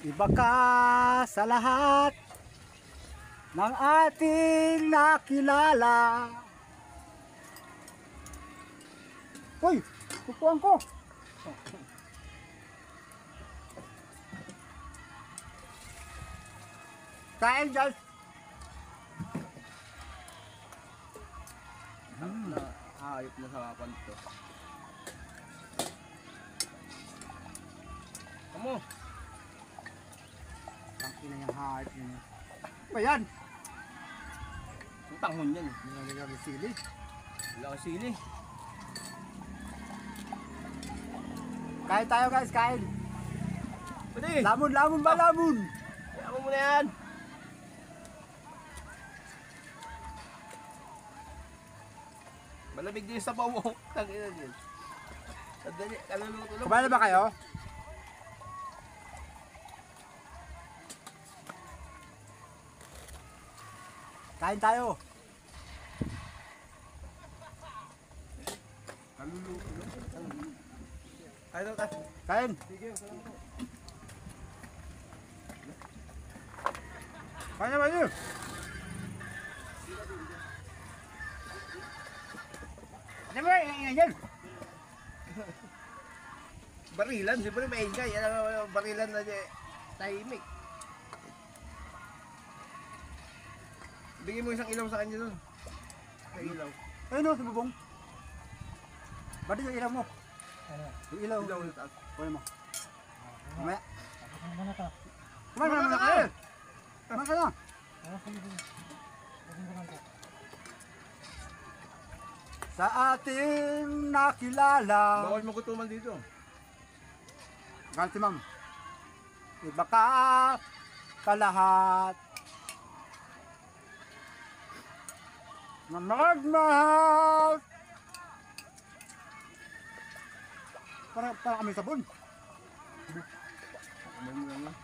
Iba ka sa lahat ng ating nakilala. Hoy, kukuhan ko. Kain guys. Hayop na sa kapan to. Kamu? Ang ina yung heart niya. Ba yan? Ang tanghon yan eh. Nilalagay ng sili. Wala ka sili. Kain tayo guys, kain. Pwede! Lamon, lamon ba lamon? Kaya mo muna yan! Malamig din sa pawo. Tangina din. Sandali, kaluluto lang. Kumain na ba kayo? Kain tayo. Kaluluto lang. Kaya daw tayo. Kain. Kain na ba yun? Ano ba yung yan? Barilan, siyempre may ingay. Yan ang barilan na tahimik. Bigyan mo isang ilaw sa kanya doon. May ilaw. Ayun o, sumubong. Ba't yung ilaw mo? Yung ilaw. Ilaw na taas. Kunin mo. Mamaya. Ano na to? Kumain ka na kain. Kumain ka na. Sa ating nakilala. Bawal magutuman dito. Ganti ma'am. Iba ka sa lahat na magmahal. Para kami sabon. Ano mo lang.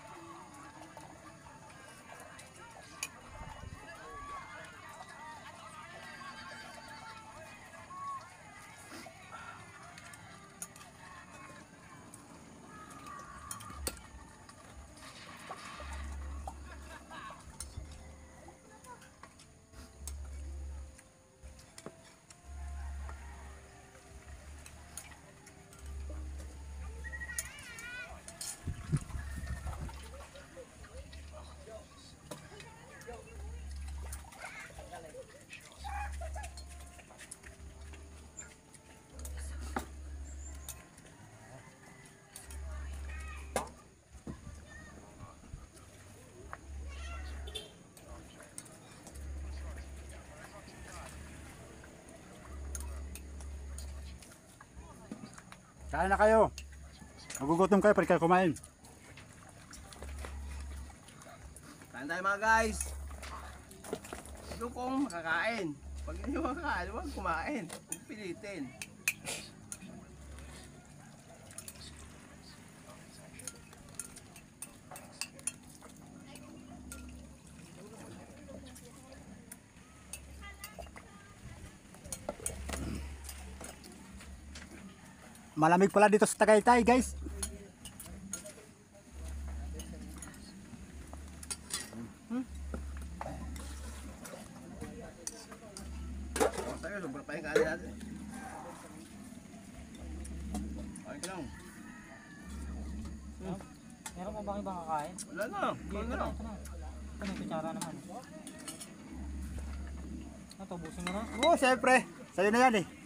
Kain na kayo. Magugutom kayo pwede kayo kumain. Kain tayo mga guys. Ito kung makakain. Pag hindi makakain, huwag kumain. Huwag pilitin. Malamig pala dito sa Tagaytay guys. Tayo, sobrang pa yung kain natin. Kain ka lang. Meron pa bang ibang kakain? Wala na. Ikaw na lang. Ito na. Ito may kutsara naman. Ito, busin mo na. Oo, syempre. Sa'yo na yan eh.